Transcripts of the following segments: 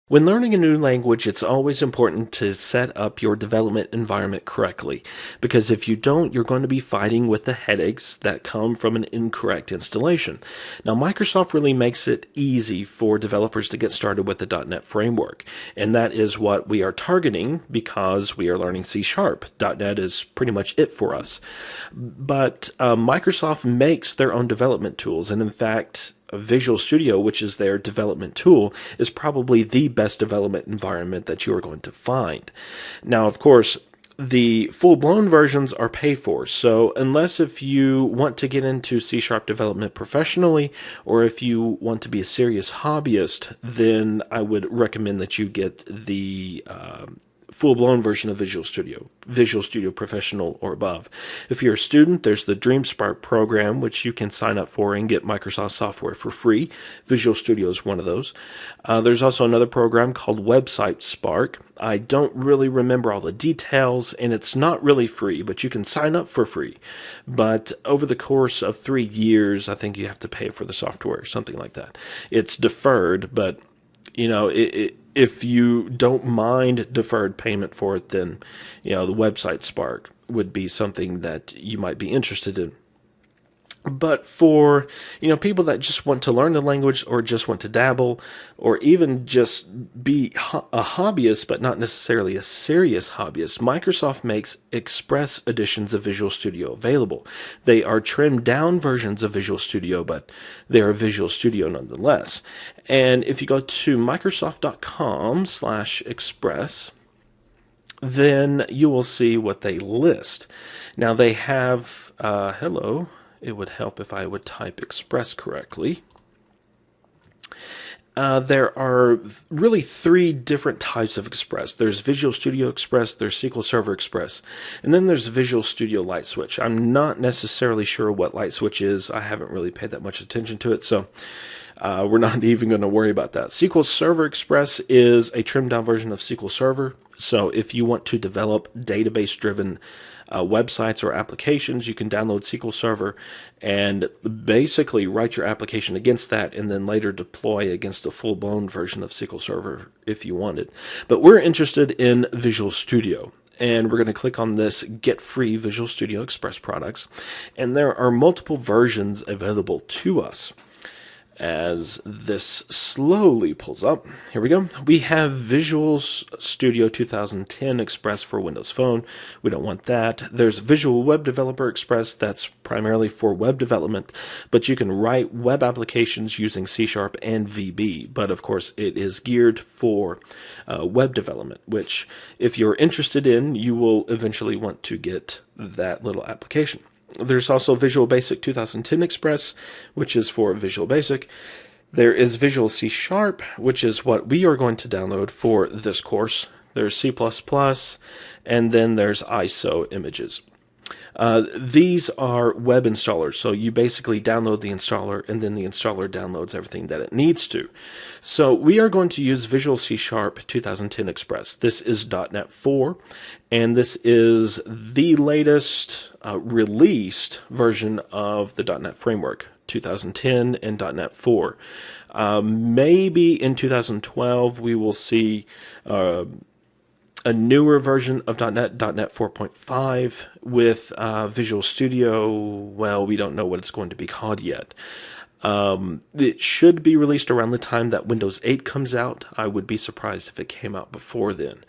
When learning a new language, it's always important to set up your development environment correctly, because if you don't, you're going to be fighting with the headaches that come from an incorrect installation. Now, Microsoft really makes it easy for developers to get started with the .NET framework, and that is what we are targeting because we are learning C Sharp. .NET is pretty much it for us. But Microsoft makes their own development tools, and in fact, Visual Studio, which is their development tool, is probably the best development environment that you are going to find. Now, of course, the full-blown versions are paid for, so unless if you want to get into C# development professionally, or if you want to be a serious hobbyist, then I would recommend that you get the full-blown version of Visual Studio Professional or above. If you're a student, there's the DreamSpark program, which you can sign up for and get Microsoft software for free. Visual Studio is one of those. There's also another program called Website Spark. I don't really remember all the details, and it's not really free, but you can sign up for free. But over the course of 3 years, I think you have to pay for the software, something like that. It's deferred, but if you don't mind deferred payment for it, then the Website Spark would be something that you might be interested in. But for people that just want to learn the language, or just want to dabble, or even just be a hobbyist but not necessarily a serious hobbyist, Microsoft makes Express editions of Visual Studio available. They are trimmed down versions of Visual Studio, but they are Visual Studio nonetheless. And if you go to Microsoft.com/Express, then you will see what they list. Now they have hello. It would help if I would type Express correctly. There are really 3 different types of Express. There's Visual Studio Express, there's SQL Server Express, and then there's Visual Studio Light Switch. I'm not necessarily sure what Light Switch is. I haven't really paid that much attention to it, so we're not even going to worry about that. SQL Server Express is a trimmed down version of SQL Server. So if you want to develop database-driven websites or applications, you can download SQL Server and basically write your application against that, and then later deploy against a full-blown version of SQL Server if you wanted. But we're interested in Visual Studio, and we're going to click on this Get Free Visual Studio Express products, and there are multiple versions available to us. As this slowly pulls up, here we go. We have Visual Studio 2010 Express for Windows Phone. We don't want that. There's Visual Web Developer Express. That's primarily for web development, but you can write web applications using C# and VB. But of course, it is geared for web development, which if you're interested in, you will eventually want to get that little application. There's also Visual Basic 2010 Express, which is for Visual Basic. There is Visual C#, which is what we are going to download for this course. There's C++, and then there's ISO images. These are web installers, so you basically download the installer, and then the installer downloads everything that it needs to. So we are going to use Visual C# 2010 Express. This is .NET 4, and this is the latest released version of the .NET Framework, 2010 and .NET 4. Maybe in 2012 we will see a newer version of .NET 4.5 with Visual Studio. Well, we don't know what it's going to be called yet. It should be released around the time that Windows 8 comes out. I would be surprised if it came out before then.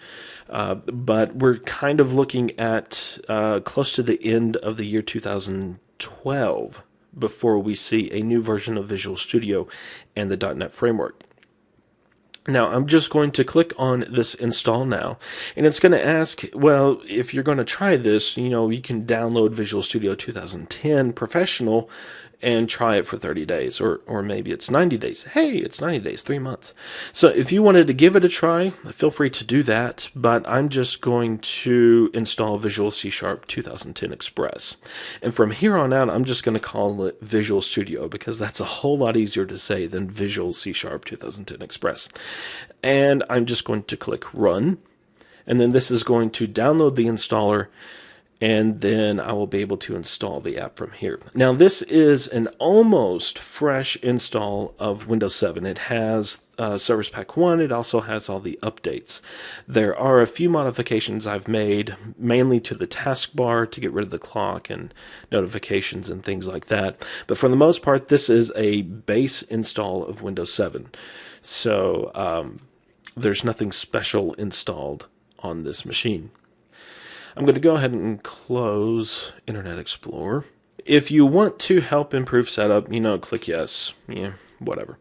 But we're kind of looking at close to the end of the year 2012 before we see a new version of Visual Studio and the .NET Framework. Now, I'm just going to click on this install now, and it's going to ask, well, if you're going to try this, you can download Visual Studio 2010 Professional and try it for 30 days, or maybe it's 90 days. Hey, it's 90 days, 3 months. So if you wanted to give it a try, feel free to do that, but I'm just going to install Visual C# 2010 Express. And from here on out, I'm just going to call it Visual Studio, because that's a whole lot easier to say than Visual C# 2010 Express. And I'm just going to click Run, and then this is going to download the installer, and then I will be able to install the app from here. Now, this is an almost fresh install of Windows 7. It has Service Pack 1. It also has all the updates. There are a few modifications I've made, mainly to the taskbar to get rid of the clock and notifications and things like that. But for the most part, this is a base install of Windows 7. So there's nothing special installed on this machine. I'm going to go ahead and close Internet Explorer. If you want to help improve setup, click yes. Yeah, whatever.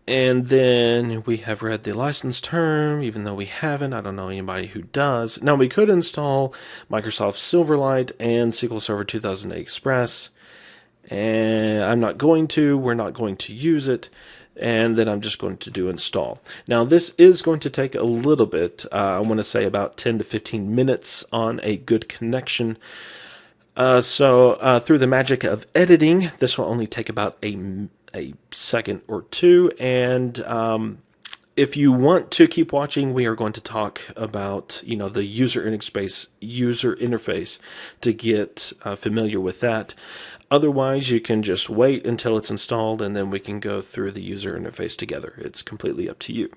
And then we have read the license term, even though we haven't. I don't know anybody who does. Now, we could install Microsoft Silverlight and SQL Server 2008 Express. And I'm not going to. We're not going to use it. And then I'm just going to do install. Now, this is going to take a little bit. I want to say about 10 to 15 minutes on a good connection. So through the magic of editing, this will only take about a second or two. And if you want to keep watching, we are going to talk about the user interface to get familiar with that. Otherwise, you can just wait until it's installed, and then we can go through the user interface together. It's completely up to you.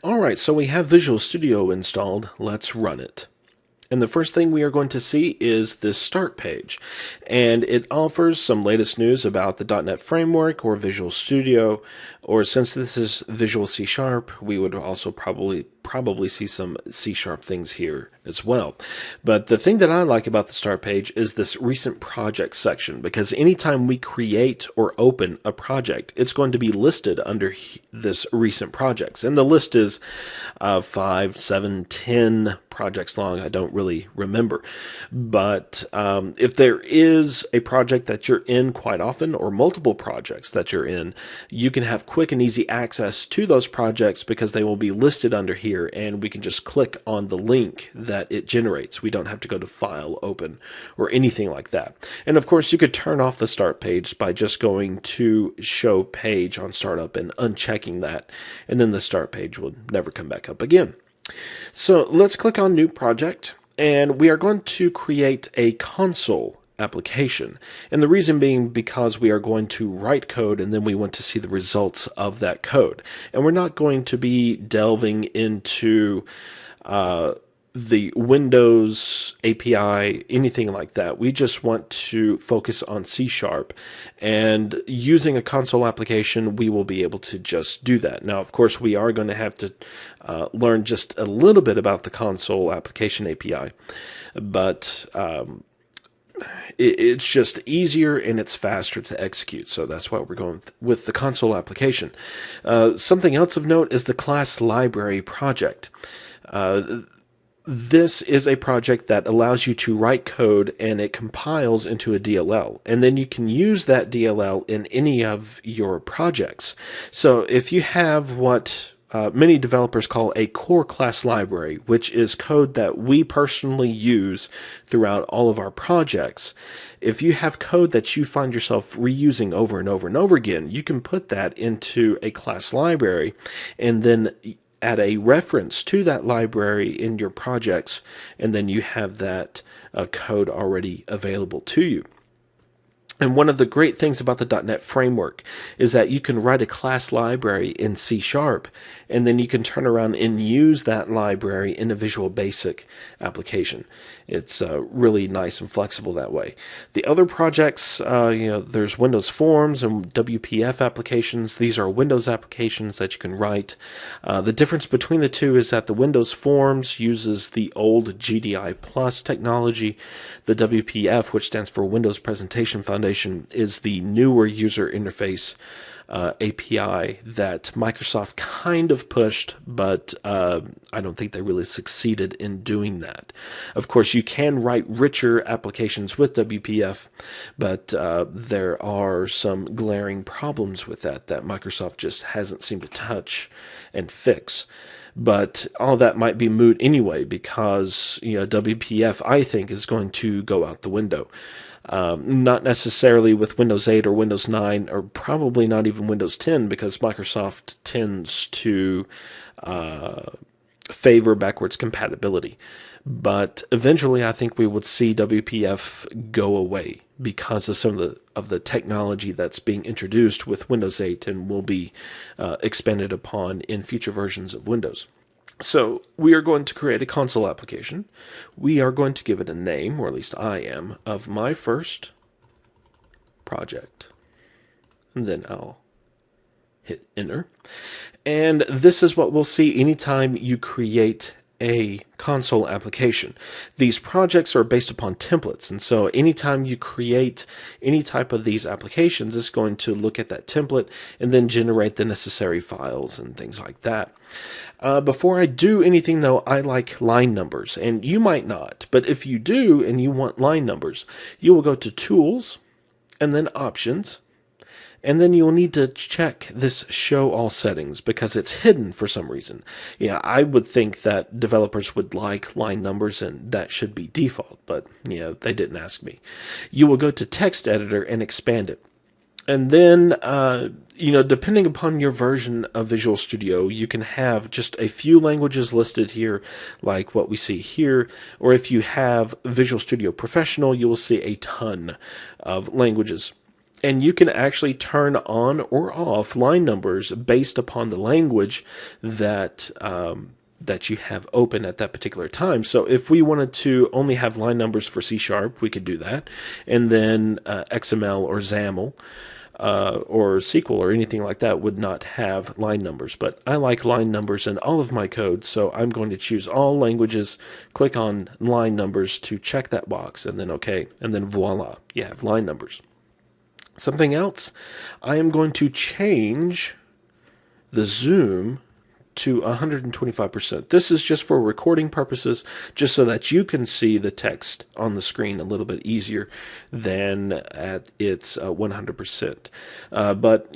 All right, so we have Visual Studio installed. Let's run it. And the first thing we are going to see is this start page. And it offers some latest news about the .NET Framework or Visual Studio, or since this is Visual C#, we would also probably see some C# things here as well. But the thing that I like about the start page is this recent project section, because anytime we create or open a project, it's going to be listed under this recent projects. And the list is 5, 7, 10 projects long. I don't really remember. But if there is a project that you're in quite often, or multiple projects that you're in, you can have quick and easy access to those projects because they will be listed under here, and we can just click on the link that it generates. We don't have to go to File, Open, or anything like that. And of course, you could turn off the start page by just going to Show Page on Startup and unchecking that, and then the start page will never come back up again. So let's click on New Project, and we are going to create a console application. And the reason being because we are going to write code and then we want to see the results of that code. And we're not going to be delving into the Windows API, anything like that. We just want to focus on C#, and using a console application, we will be able to just do that. Now, of course, we are going to have to learn just a little bit about the console application API, but it's just easier and it's faster to execute. So that's why we're going with the console application. Something else of note is the class library project. This is a project that allows you to write code and it compiles into a DLL. And then you can use that DLL in any of your projects. So if you have what many developers call a core class library, which is code that we personally use throughout all of our projects. If you have code that you find yourself reusing over and over and over again, you can put that into a class library and then add a reference to that library in your projects, and then you have that code already available to you. And one of the great things about the .NET Framework is that you can write a class library in C#, and then you can turn around and use that library in a Visual Basic application. It's really nice and flexible that way. The other projects, there's Windows Forms and WPF applications. These are Windows applications that you can write. The difference between the two is that the Windows Forms uses the old GDI Plus technology. The WPF, which stands for Windows Presentation Foundation, is the newer user interface API that Microsoft kind of pushed, but I don't think they really succeeded in doing that. Of course, you can write richer applications with WPF, but there are some glaring problems with that Microsoft just hasn't seemed to touch and fix. But all that might be moot anyway, because WPF, I think, is going to go out the window. Not necessarily with Windows 8 or Windows 9, or probably not even Windows 10, because Microsoft tends to favor backwards compatibility. But eventually, I think we would see WPF go away because of some of the technology that's being introduced with Windows 8 and will be expanded upon in future versions of Windows. So we are going to create a console application. We are going to give it a name, or at least I am, of my first project. And then I'll hit enter. And this is what we'll see anytime you create a console application. These projects are based upon templates, and so anytime you create any type of these applications, it's going to look at that template and then generate the necessary files and things like that. Before I do anything though, I like line numbers, and you might not, but if you do and you want line numbers, you will go to Tools and then Options, and then you'll need to check this Show All Settings because it's hidden for some reason. Yeah, I would think that developers would like line numbers and that should be default, but yeah, they didn't ask me. You will go to Text Editor and expand it. And then, depending upon your version of Visual Studio, you can have just a few languages listed here, like what we see here. Or if you have Visual Studio Professional, you will see a ton of languages. And you can actually turn on or off line numbers based upon the language that you have open at that particular time. So if we wanted to only have line numbers for C#, we could do that. And then XML or XAML or SQL or anything like that would not have line numbers. But I like line numbers in all of my code, so I'm going to choose all languages, click on line numbers to check that box, and then OK. And then voila, you have line numbers. Something else, I am going to change the zoom to 125%. This is just for recording purposes, just so that you can see the text on the screen a little bit easier than at its 100%. But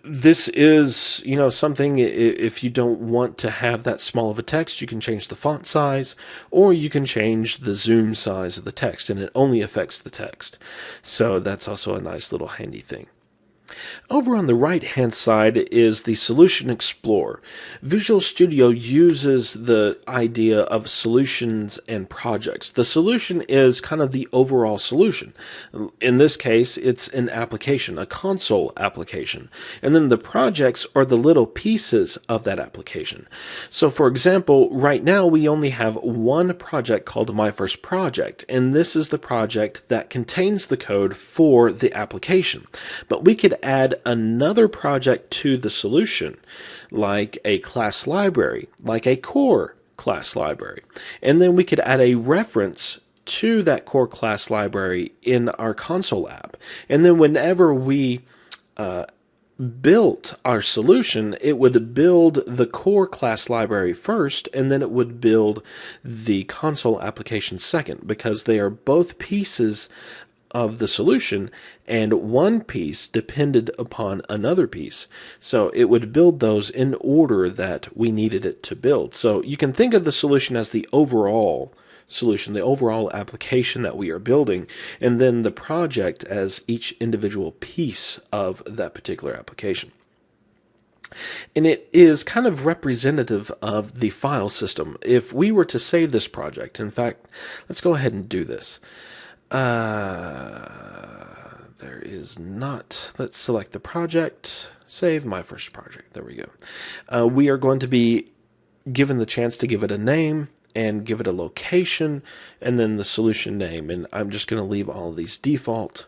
this is, something, if you don't want to have that small of a text, you can change the font size, or you can change the zoom size of the text, and it only affects the text. So that's also a nice little handy thing. Over on the right-hand side is the Solution Explorer. Visual Studio uses the idea of solutions and projects. The solution is kind of the overall solution. In this case, it's an application, a console application. And then the projects are the little pieces of that application. So for example, right now we only have one project called My First Project, and this is the project that contains the code for the application. But we could add another project to the solution, like a class library, like a core class library. And then we could add a reference to that core class library in our console app. And then whenever we built our solution, it would build the core class library first, and then it would build the console application second, because they are both pieces of the solution, and one piece depended upon another piece. So it would build those in order that we needed it to build. So you can think of the solution as the overall solution, the overall application that we are building, and then the project as each individual piece of that particular application. And it is kind of representative of the file system. If we were to save this project, in fact, let's go ahead and do this. There is not. Let's select the project, save My First Project. There we go. We are going to be given the chance to give it a name and give it a location and then the solution name. And I'm just going to leave all of these default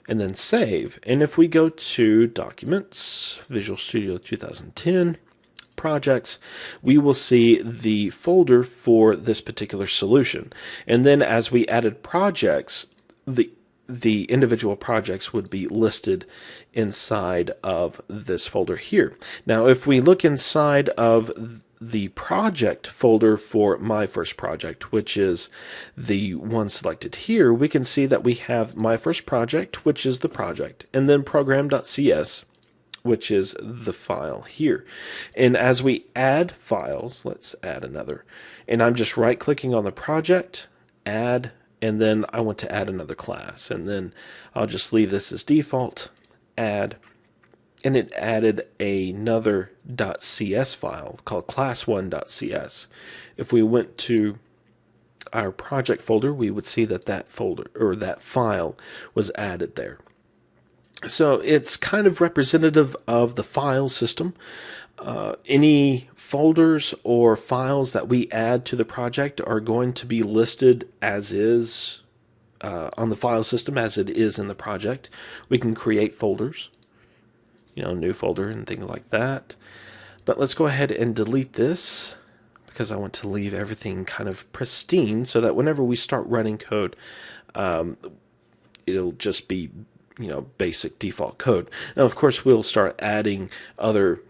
and then save. And if we go to Documents, Visual Studio 2010, Projects, we will see the folder for this particular solution. And then as we added projects, the individual projects would be listed inside of this folder here. Now, if we look inside of the project folder for My First Project, which is the one selected here, we can see that we have My First Project, which is the project, and then program.cs, which is the file here. And as we add files, let's add another. And I'm just right-clicking on the project, add, and then I want to add another class. And then I'll just leave this as default, add, and it added another .cs file called class1.cs. If we went to our project folder, we would see that that folder or that file was added there. So it's kind of representative of the file system. Any folders or files that we add to the project are going to be listed as is on the file system as it is in the project. We can create folders, new folder and things like that. But let's go ahead and delete this because I want to leave everything kind of pristine so that whenever we start running code, it'll just be, basic default code. Now, of course, we'll start adding other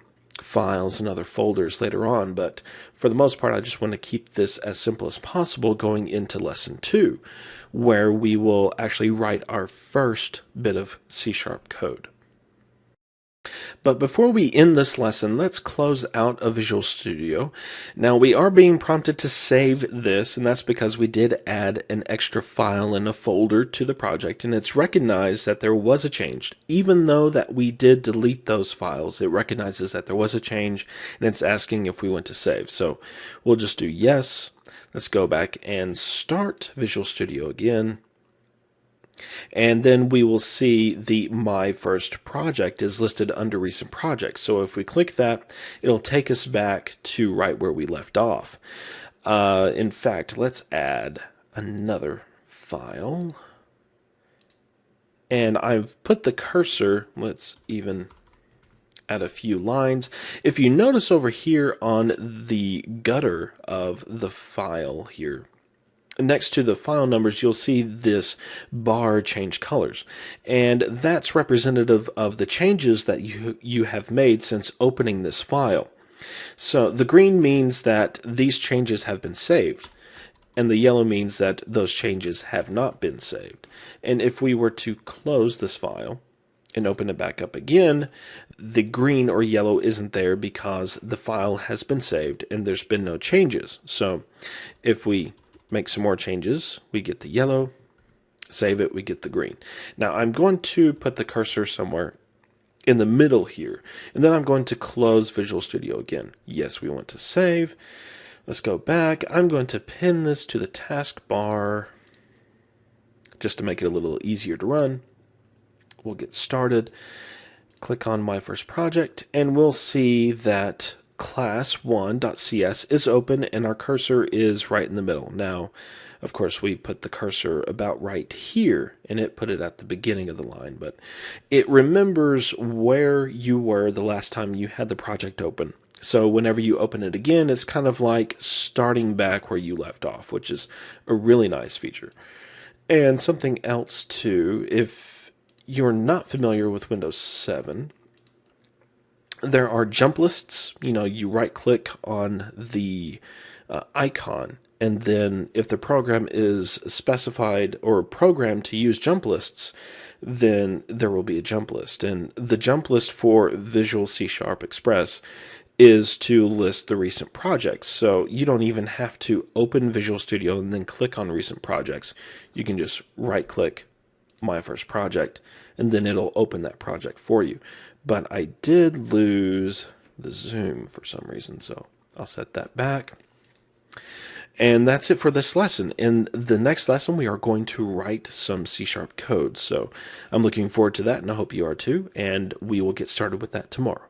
files and other folders later on, but for the most part, I just want to keep this as simple as possible going into lesson 2, where we will actually write our first bit of C# code. But before we end this lesson, let's close out of Visual Studio. Now, we are being prompted to save this, and that's because we did add an extra file in a folder to the project, and it's recognized that there was a change. Even though that we did delete those files, it recognizes that there was a change, and it's asking if we want to save. So we'll just do yes. Let's go back and start Visual Studio again. And then we will see the My First Project is listed under Recent Projects. So if we click that, it'll take us back to right where we left off. In fact, let's add another file. And I've put the cursor, let's even add a few lines. If you notice over here on the gutter of the file here, next to the file numbers, you'll see this bar change colors. And that's representative of the changes that you have made since opening this file. So the green means that these changes have been saved, and the yellow means that those changes have not been saved. And if we were to close this file and open it back up again, the green or yellow isn't there because the file has been saved and there's been no changes. So if we make some more changes, we get the yellow, save it, we get the green. Now I'm going to put the cursor somewhere in the middle here, and then I'm going to close Visual Studio again. Yes, we want to save. Let's go back. I'm going to pin this to the taskbar just to make it a little easier to run. We'll get started. Click on My First Project, and we'll see that class1.cs is open and our cursor is right in the middle. Now, of course, we put the cursor about right here and it put it at the beginning of the line, but it remembers where you were the last time you had the project open. So whenever you open it again, it's kind of like starting back where you left off, which is a really nice feature. And something else too, if you're not familiar with Windows 7, there are jump lists. You right click on the icon, and then if the program is specified or programmed to use jump lists, then there will be a jump list. And the jump list for Visual C# Express is to list the recent projects. So you don't even have to open Visual Studio and then click on recent projects. You can just right click My First Project, and then it'll open that project for you. But I did lose the zoom for some reason, so I'll set that back. And that's it for this lesson. In the next lesson, we are going to write some C# code. So I'm looking forward to that, and I hope you are too. And we will get started with that tomorrow.